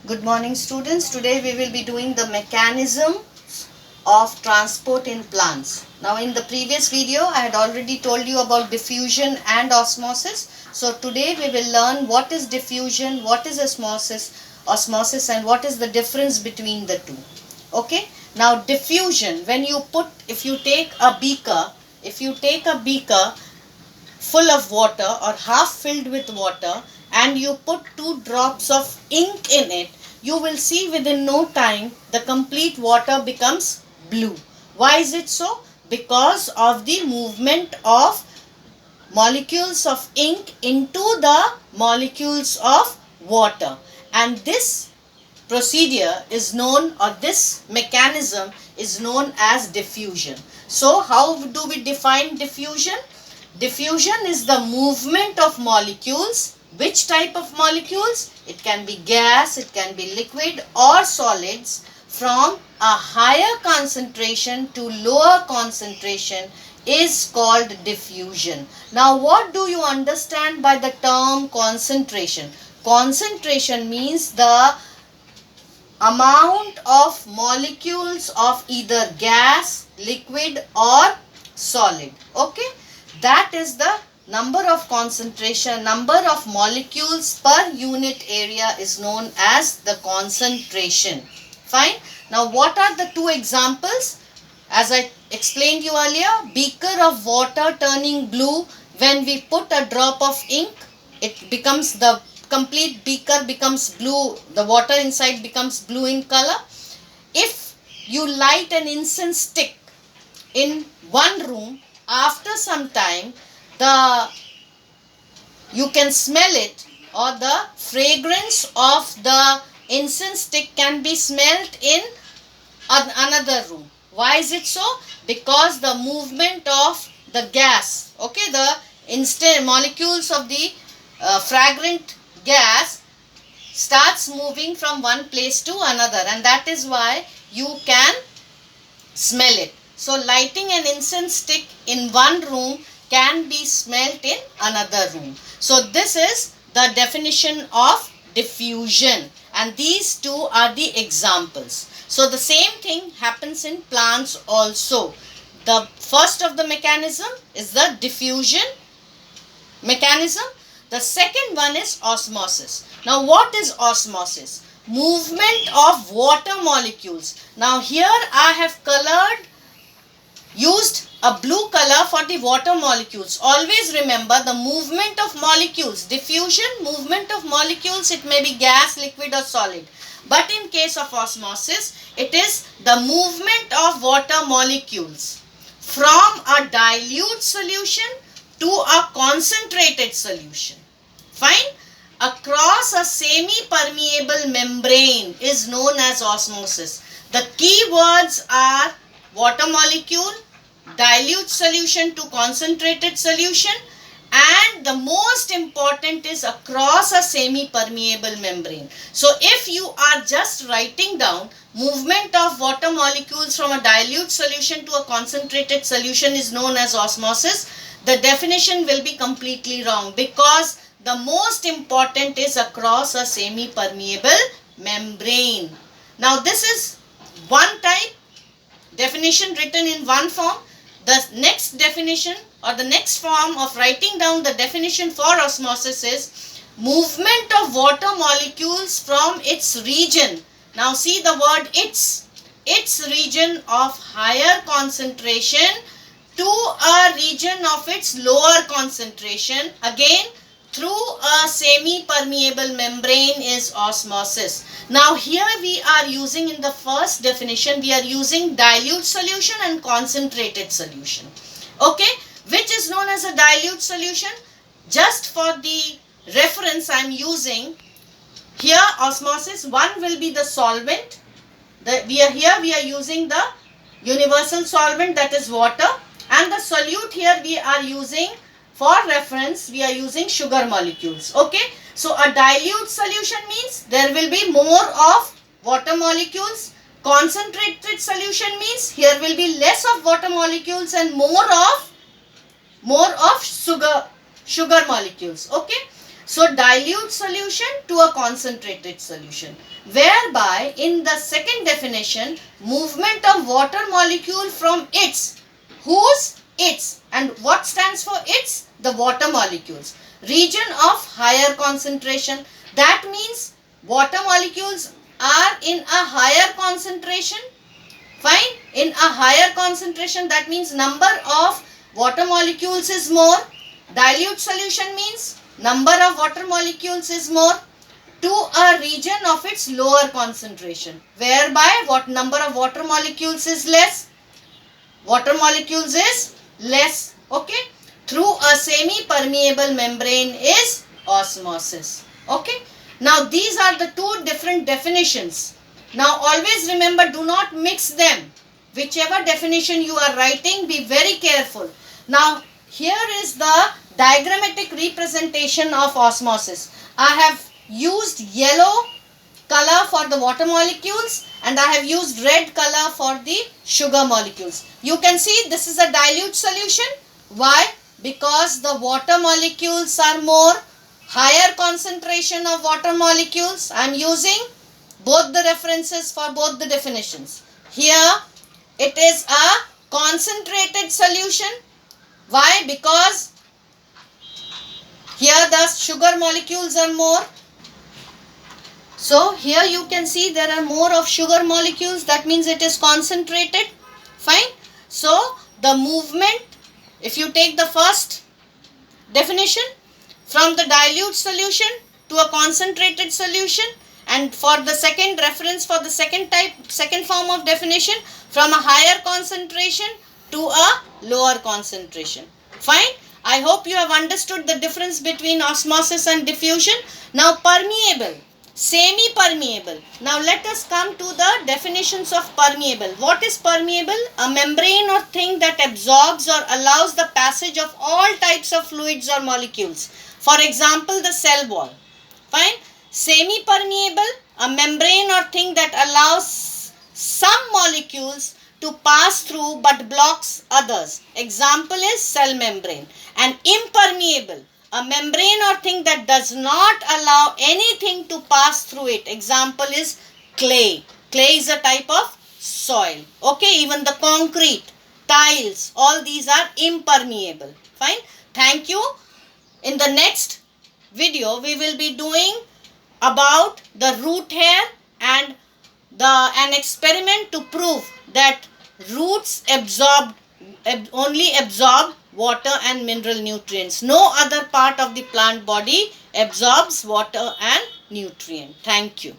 Good morning, students. Today we will be doing the mechanism of transport in plants. Now in the previous video I had already told you about diffusion and osmosis. So today we will learn what is diffusion, what is osmosis and what is the difference between the two. Okay. Now diffusion, if you take a beaker full of water or half filled with water and you put 2 drops of ink in it, you will see within no time the complete water becomes blue. Why is it so? Because of the movement of molecules of ink into the molecules of water. And this procedure is known, or this mechanism is known as diffusion. So how do we define diffusion? Diffusion is the movement of molecules. Which type of molecules? It can be gas, it can be liquid or solids, from a higher concentration to lower concentration is called diffusion. Now what do you understand by the term concentration? Concentration means the amount of molecules of either gas, liquid or solid. Okay, that is the number of concentration, number of molecules per unit area is known as the concentration. Fine. Now what are the two examples? As I explained you earlier, beaker of water turning blue. When we put a drop of ink, it becomes, the complete beaker becomes blue, the water inside becomes blue in color. If you light an incense stick in one room, after some time you can smell it, or the fragrance of the incense stick can be smelled in another room. Why is it so? Because the movement of the gas, okay, the instant molecules of the fragrant gas starts moving from one place to another, and that is why you can smell it. So lighting an incense stick in one room can be smelt in another room. So this is the definition of diffusion, and these two are the examples. So the same thing happens in plants also. The first of the mechanism is the diffusion mechanism. The second one is osmosis. Now what is osmosis? Movement of water molecules. Now here I have used a blue color for the water molecules. Always remember the movement of molecules. Diffusion, movement of molecules, it may be gas, liquid or solid. But in case of osmosis, it is the movement of water molecules from a dilute solution to a concentrated solution. Fine? Across a semi-permeable membrane is known as osmosis. The key words are water molecule, dilute solution to concentrated solution, and the most important is across a semi-permeable membrane. So if you are just writing down movement of water molecules from a dilute solution to a concentrated solution is known as osmosis, the definition will be completely wrong, because the most important is across a semi-permeable membrane. Now this is one type definition written in one form. The next definition, or the next form of writing down the definition for osmosis is movement of water molecules from its region. Now see the word its region of higher concentration to a region of its lower concentration, again through a semi-permeable membrane, is osmosis. Now here we are using, in the first definition, we are using dilute solution and concentrated solution. Okay, which is known as a dilute solution? Just for the reference I am using here osmosis. One will be the solvent. We are using the universal solvent, that is water, and the solute here we are using, for reference, we are using sugar molecules. Okay, so a dilute solution means there will be more of water molecules. Concentrated solution means here will be less of water molecules and more of sugar molecules. Okay, So dilute solution to a concentrated solution, whereby in the second definition, movement of water molecule from its, whose, its, and what stands for its? The water molecules. Region of higher concentration. That means water molecules are in a higher concentration. Fine. In a higher concentration, that means number of water molecules is more. Dilute solution means number of water molecules is more to a region of its lower concentration, whereby what number of water molecules is less? Water molecules is less. Okay. Through a semi-permeable membrane is osmosis. Okay. Now these are the two different definitions. Now always remember, do not mix them. Whichever definition you are writing, be very careful. Now here is the diagrammatic representation of osmosis. I have used yellow color for the water molecules and I have used red color for the sugar molecules. You can see this is a dilute solution. Why? Because the water molecules are more, higher concentration of water molecules. I am using both the references for both the definitions. Here it is a concentrated solution. Why? Because here the sugar molecules are more. So here you can see there are more of sugar molecules. That means it is concentrated. Fine. So the movement, if you take the first definition, from the dilute solution to a concentrated solution, and for the second reference for the second form of definition, from a higher concentration to a lower concentration. Fine. I hope you have understood the difference between osmosis and diffusion. Now permeable, semi-permeable. Now let us come to the definitions of permeable. What is permeable? A membrane or thing that absorbs or allows the passage of all types of fluids or molecules. For example, the cell wall. Fine. Semi-permeable, a membrane or thing that allows some molecules to pass through but blocks others. Example is cell membrane. And impermeable, a membrane or thing that does not allow anything to pass through it. Example is clay. Clay is a type of soil. Okay, even the concrete, tiles, all these are impermeable. Fine. Thank you. In the next video, we will be doing about the root hair and an experiment to prove that roots only absorb water and mineral nutrients. No other part of the plant body absorbs water and nutrient. Thank you.